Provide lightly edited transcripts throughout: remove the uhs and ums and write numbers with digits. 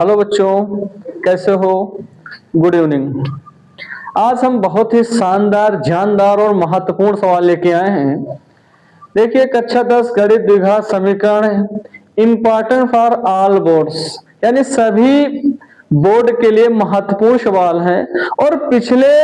Hello बच्चों, कैसे हो? Good evening. आज हम बहुत ही शानदार, जानदार और महत्वपूर्ण सवाल लेके आए हैं। देखिए, कक्षा 10 गणित द्विघात समीकरण इम्पॉर्टेंट फॉर ऑल बोर्ड्स, यानी सभी बोर्ड के लिए महत्वपूर्ण सवाल हैं और पिछले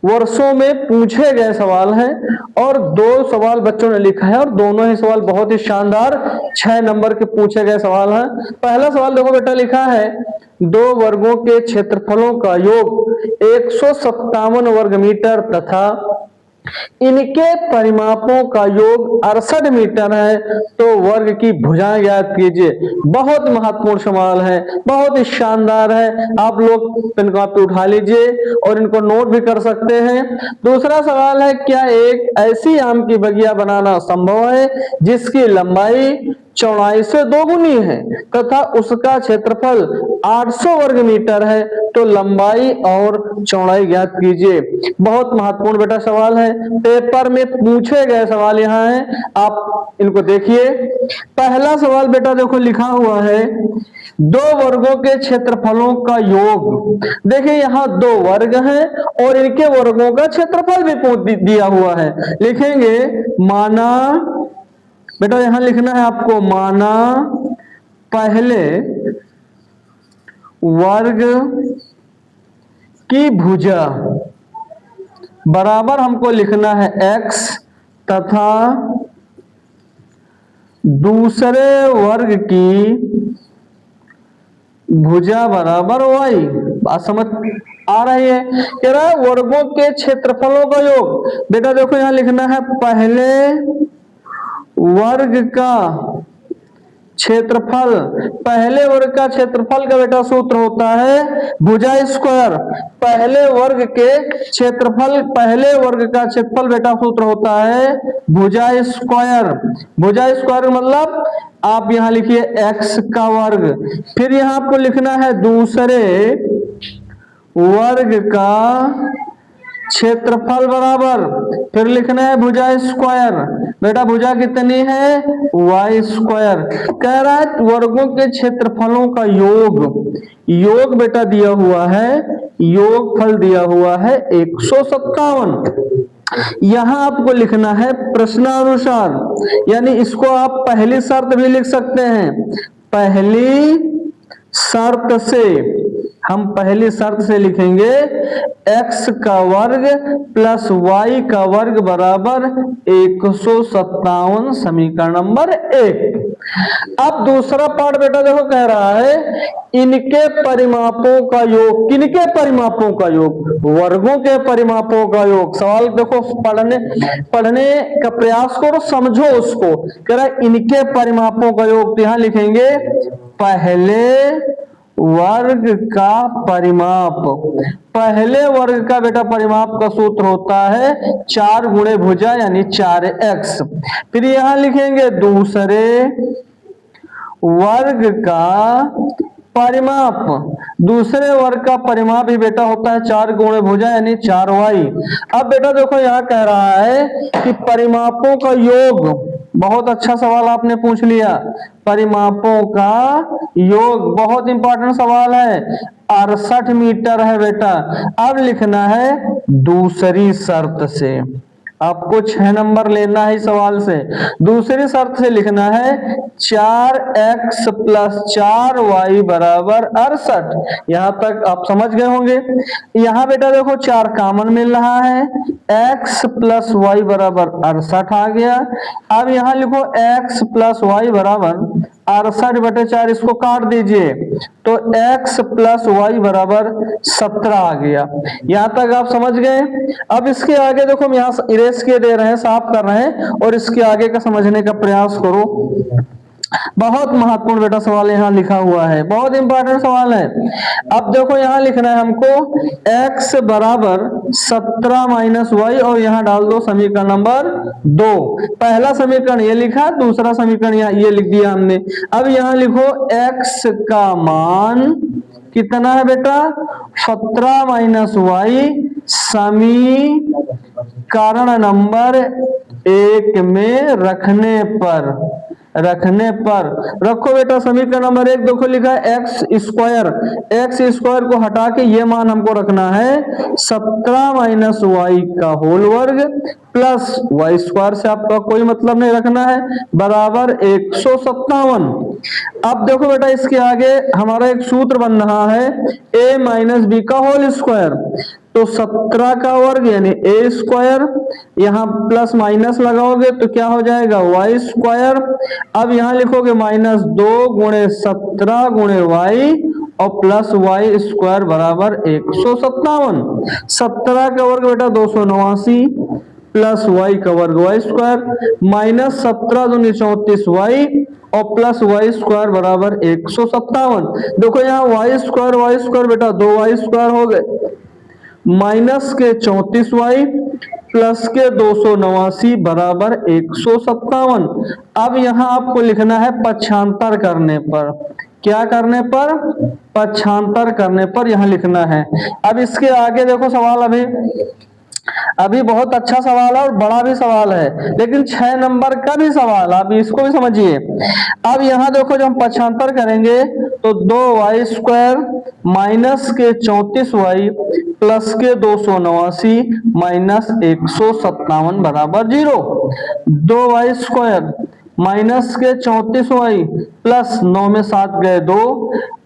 वर्षों में पूछे गए सवाल हैं। और दो सवाल बच्चों ने लिखा है और दोनों ही सवाल बहुत ही शानदार 6 नंबर के पूछे गए सवाल हैं। पहला सवाल देखो बेटा, लिखा है दो वर्गों के क्षेत्रफलों का योग 157 वर्ग मीटर तथा इनके परिमापों का योग 68 मीटर है, तो वर्ग की भुजाएं ज्ञात कीजिए। बहुत महत्वपूर्ण सवाल है, बहुत ही शानदार है। आप लोग पेन कॉपी उठा लीजिए और इनको नोट भी कर सकते हैं। दूसरा सवाल है, क्या एक ऐसी आम की बगिया बनाना संभव है जिसकी लंबाई चौड़ाई से दोगुनी है तथा उसका क्षेत्रफल 800 वर्ग मीटर है, तो लंबाई और चौड़ाई ज्ञात कीजिए। बहुत महत्वपूर्ण बेटा सवाल है, पेपर में पूछे गए सवाल यहाँ हैं, आप इनको देखिए। पहला सवाल बेटा देखो, लिखा हुआ है दो वर्गों के क्षेत्रफलों का योग। देखिए, यहाँ दो वर्ग हैं और इनके वर्गों का क्षेत्रफल भी दिया हुआ है। लिखेंगे माना, बेटा यहां लिखना है आपको, माना पहले वर्ग की भुजा बराबर हमको लिखना है x तथा दूसरे वर्ग की भुजा बराबर y। बात समझ आ रही है? कह रहा है वर्गों के क्षेत्रफलों का योग। बेटा देखो, यहां लिखना है पहले वर्ग का क्षेत्रफल। पहले वर्ग का क्षेत्रफल का बेटा सूत्र होता है भुजा स्क्वायर। पहले वर्ग के क्षेत्रफल, पहले वर्ग का क्षेत्रफल बेटा सूत्र होता है भुजा स्क्वायर। भुजा स्क्वायर मतलब आप यहां लिखिए x का वर्ग। फिर यहां आपको लिखना है दूसरे वर्ग का क्षेत्रफल बराबर, फिर लिखना है भुजा स्क्वायर। बेटा भुजा कितनी है? y square. कह रहा है वर्गों के क्षेत्रफलों का योग। योग बेटा दिया हुआ है, योगफल दिया हुआ है 157। यहां आपको लिखना है प्रश्नानुसार, यानी इसको आप पहली शर्त भी लिख सकते हैं। पहली शर्त से, हम पहली शर्त से लिखेंगे x का वर्ग प्लस y का वर्ग बराबर 157, समीकरण नंबर 1। अब दूसरा पार्ट बेटा देखो, कह रहा है इनके परिमापों का योग। किनके परिमापों का योग? वर्गों के परिमापों का योग। सवाल देखो, पढ़ने का प्रयास करो, समझो उसको। कह रहा है इनके परिमापों का योग, तो यहां लिखेंगे पहले वर्ग का परिमाप। पहले वर्ग का बेटा परिमाप का सूत्र होता है 4 गुणे भुजा यानी 4x। फिर यहां लिखेंगे दूसरे वर्ग का परिमाप। दूसरे वर्ग का परिमाप ही बेटा होता है 4 गुणे भुजा यानी 4y। अब बेटा देखो, यहां कह रहा है कि परिमापों का योग। बहुत अच्छा सवाल आपने पूछ लिया, परिमापों का योग बहुत इंपॉर्टेंट सवाल है। 68 मीटर है बेटा। अब लिखना है दूसरी शर्त से, आपको 6 नंबर लेना है सवाल से। दूसरी शर्त से लिखना है 4x प्लस 4y बराबर 68। यहां तक आप समझ गए होंगे। यहां बेटा देखो 4 कॉमन मिल रहा है, x प्लस वाई बराबर 68 आ गया। अब यहां लिखो x प्लस वाई बराबर 68/4, इसको काट दीजिए तो x प्लस वाई बराबर 17 आ गया। यहां तक आप समझ गए। अब इसके आगे देखो, हम यहां इरेज किए दे रहे हैं, साफ कर रहे हैं, और इसके आगे का समझने का प्रयास करो। बहुत महत्वपूर्ण बेटा सवाल यहाँ लिखा हुआ है, बहुत इंपॉर्टेंट सवाल है। अब देखो यहां लिखना है हमको x बराबर 17 माइनस वाई, और यहां डाल दो समीकरण नंबर 2। पहला समीकरण ये लिखा, दूसरा समीकरण ये लिख दिया हमने। अब यहां लिखो x का मान कितना है बेटा? 17 माइनस वाई, समीकरण नंबर 1 में रखने पर रखने पर, रखो बेटा समीकरण नंबर 1 देखो लिखा है एक्स स्क्वायर को हटा के ये मान हमको रखना है 17 माइनस वाई का होल वर्ग प्लस वाई स्क्वायर से आपका कोई मतलब नहीं रखना है बराबर 157। अब देखो बेटा इसके आगे हमारा एक सूत्र बन रहा है a माइनस बी का होल स्क्वायर, तो 17 का वर्ग यानी ए स्क्वायर, यहां प्लस माइनस लगाओगे तो क्या हो जाएगा वाई स्क्वायर। अब यहां लिखोगे -2 गुणे 17 गुणे वाई और प्लस वाई स्क्वायर बराबर 157। 17 का वर्ग बेटा 289 प्लस वाई का वर्ग वाई स्क्वायर माइनस 17 दूनी 34 वाई और प्लस वाई स्क्वायर बराबर 157। देखो यहाँ वाई स्क्वायर बेटा 2 वाई स्क्वायर हो गए माइनस के 34 वाई प्लस के 289 बराबर 157। अब यहां आपको लिखना है पक्षांतर करने पर, क्या करने पर पक्षांतर करने पर यहां लिखना है। अब इसके आगे देखो सवाल अभी बहुत अच्छा सवाल है और बड़ा भी सवाल है, लेकिन 6 नंबर का भी सवाल, आप इसको भी समझिए। अब यहां देखो जब हम पक्षांतर करेंगे तो 2 वाई स्क्वायर माइनस के 34 वाई प्लस के 289 माइनस 157 बराबर 0। 2 वाई स्क्वायर माइनस के 34 वाई प्लस 9 में 7 गए 2,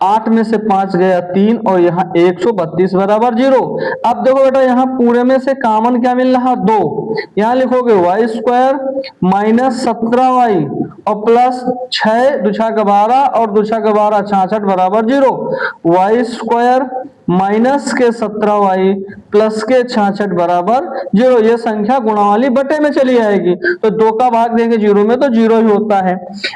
8 में से 5 गया 3 और यहाँ 132 बराबर 0। अब देखो बेटा यहाँ पूरे में से कॉमन क्या मिल रहा 2, यहाँ लिखोगे वाई स्क्वायर माइनस 17 वाई और प्लस 6 दुछा का 12 और दुछा का 12 66 बराबर 0। वाई स्क्वायर माइनस के 17 वाई प्लस के 66 बराबर 0। ये संख्या गुणावाली बटे में चली आएगी तो 2 का भाग देंगे 0 में तो 0 ही होता है।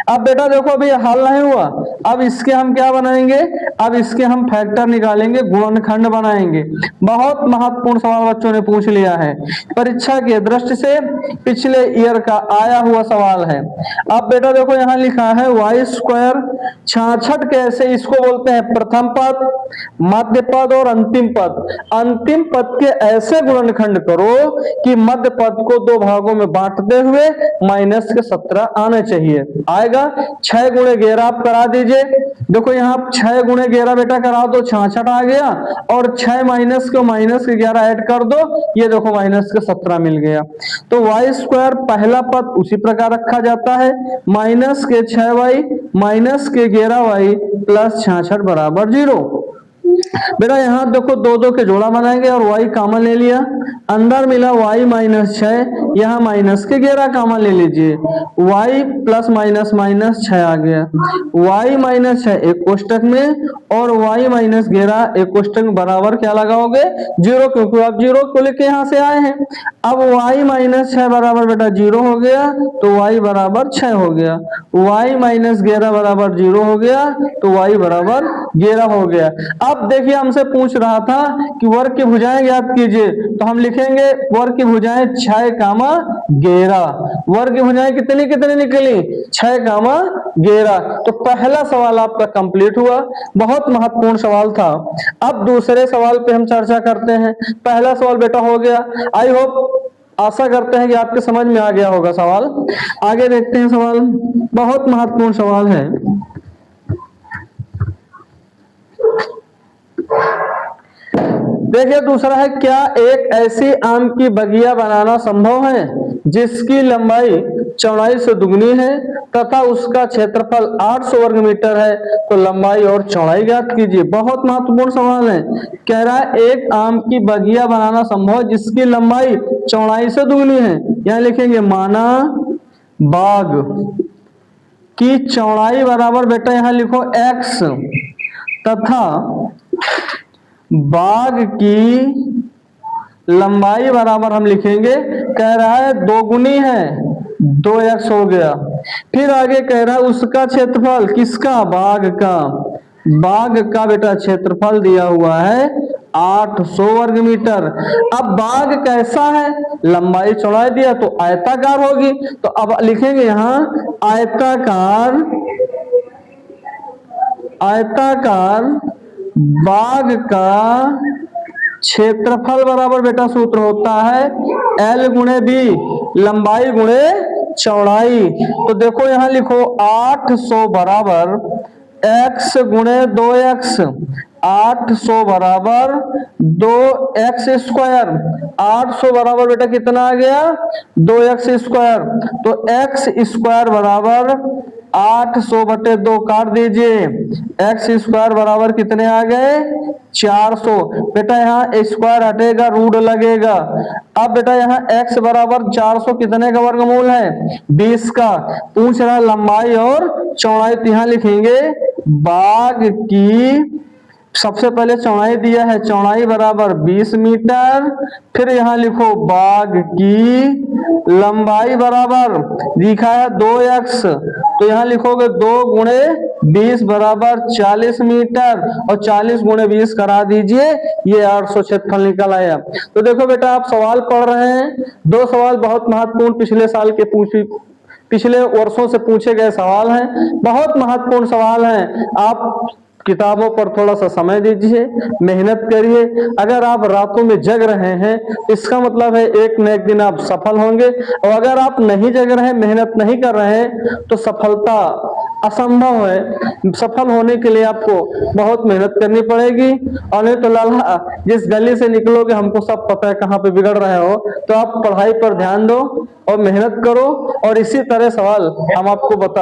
अब बेटा देखो अभी हल नहीं हुआ, अब इसके हम क्या बनाएंगे, अब इसके हम फैक्टर निकालेंगे, गुणनखंड बनाएंगे। बहुत महत्वपूर्ण सवाल बच्चों ने पूछ लिया है, परीक्षा के दृष्टि से पिछले ईयर का आया हुआ सवाल है। अब बेटा देखो यहाँ लिखा है वाई स्क्वायर 66 कैसे, इसको बोलते हैं प्रथम पद, मध्य पद और अंतिम पद। अंतिम पद के ऐसे गुणनखंड करो कि मध्य पद को 2 भागों में बांटते हुए माइनस के 17 आने चाहिए। आएगा 6 गुणे 11 आप करा दीजिए, देखो यहाँ 6 गुणे 11 बेटा करा दो 66 आ गया और 6 माइनस के 11 ऐड कर दो, ये देखो माइनस के 17 मिल गया। तो वाई स्क्वायर पहला पद उसी प्रकार रखा जाता है, माइनस के 6 वाई माइनस के 11 वाई प्लस 66 बराबर 0। बेटा यहाँ देखो 2 के जोड़ा बनाएंगे और y कॉमन ले लिया, अंदर मिला y माइनस 6, यहाँ माइनस के 11 कॉमन ले लीजिए, y प्लस माइनस माइनस 6 आ गया, y माइनस 6 एक कोष्टक में और y माइनस 11 एक कोष्टक में बराबर क्या लगाओगे 0, क्योंकि आप 0 को लेके यहाँ से आए हैं। अब y माइनस 6 बराबर बेटा 0 हो गया तो y बराबर 6 हो गया, y माइनस 11 बराबर 0 हो गया तो y बराबर 11 हो गया। अब देखिए हमसे पूछ रहा था कि वर्ग की भुजाएं ज्ञात कीजिए, तो हम लिखेंगे वर्ग की भुजाएं 6, 11। वर्ग की भुजाएं कितनी कितनी निकली 6, 11। तो पहला सवाल आपका कंप्लीट हुआ, बहुत महत्वपूर्ण सवाल था। अब दूसरे सवाल पे हम चर्चा करते हैं। पहला सवाल बेटा हो गया, आई होप आशा करते हैं कि आपके समझ में आ गया होगा सवाल। आगे देखते हैं सवाल, बहुत महत्वपूर्ण सवाल है। देखिए दूसरा है, क्या एक ऐसी आम की बगिया बनाना संभव है जिसकी लंबाई चौड़ाई से दुगनी है तथा उसका क्षेत्रफल 800 वर्ग मीटर है, तो लंबाई और चौड़ाई ज्ञात कीजिए। बहुत महत्वपूर्ण सवाल है, कह रहा है एक आम की बगिया बनाना संभव है जिसकी लंबाई चौड़ाई से दुगनी है। यहां लिखेंगे माना बाग की चौड़ाई बराबर बेटा यहां लिखो x तथा बाग की लंबाई बराबर हम लिखेंगे, कह रहा है 2 गुनी है 2x हो गया। फिर आगे कह रहा है उसका क्षेत्रफल, किसका बाग का बेटा क्षेत्रफल दिया हुआ है 800 वर्ग मीटर। अब बाग कैसा है, लंबाई चौड़ाई दिया तो आयताकार होगी, तो अब लिखेंगे यहां आयताकार बाग का क्षेत्रफल बराबर बेटा सूत्र होता है L गुणे बी, लंबाई गुणे चौड़ाई। तो देखो यहां लिखो 800 बराबर x गुणे 2x, 800 बराबर 2x स्क्वायर। 800 बराबर बेटा कितना आ गया 2x स्क्वायर। तो x स्क्वायर बराबर 800 बटे 2 काट दीजिए, x स्क्वायर बराबर कितने आ गए 400। बेटा यहाँ स्क्वायर हटेगा रूट लगेगा। अब बेटा यहाँ x बराबर 400 कितने का वर्गमूल है 20 का। पूछ रहा है लंबाई और चौड़ाई। तो यहाँ लिखेंगे बाग की, सबसे पहले चौड़ाई दिया है, चौड़ाई बराबर 20 मीटर। फिर यहां लिखो बाग की लंबाई बराबर लिखा है 2x, तो यहां लिखोगे 2 गुणे 20 बराबर 40 मीटर और 40 गुणे 20 करा दीजिए, ये 800 क्षेत्रफल निकल आया। तो देखो बेटा आप सवाल पढ़ रहे हैं, दो सवाल बहुत महत्वपूर्ण पिछले साल के पिछले वर्षों से पूछे गए सवाल हैं, बहुत महत्वपूर्ण सवाल हैं। आप किताबों पर थोड़ा सा समय दीजिए, मेहनत करिए। अगर आप रातों में जग रहे हैं इसका मतलब है एक न एक दिन आप सफल होंगे, और अगर आप नहीं जग रहे हैं, मेहनत नहीं कर रहे हैं तो सफलता असंभव है। सफल होने के लिए आपको बहुत मेहनत करनी पड़ेगी, और नहीं तो लाला जिस गली से निकलोगे हमको सब पता है कहाँ पे बिगड़ रहे हो। तो आप पढ़ाई पर ध्यान दो और मेहनत करो, और इसी तरह सवाल हम आपको बता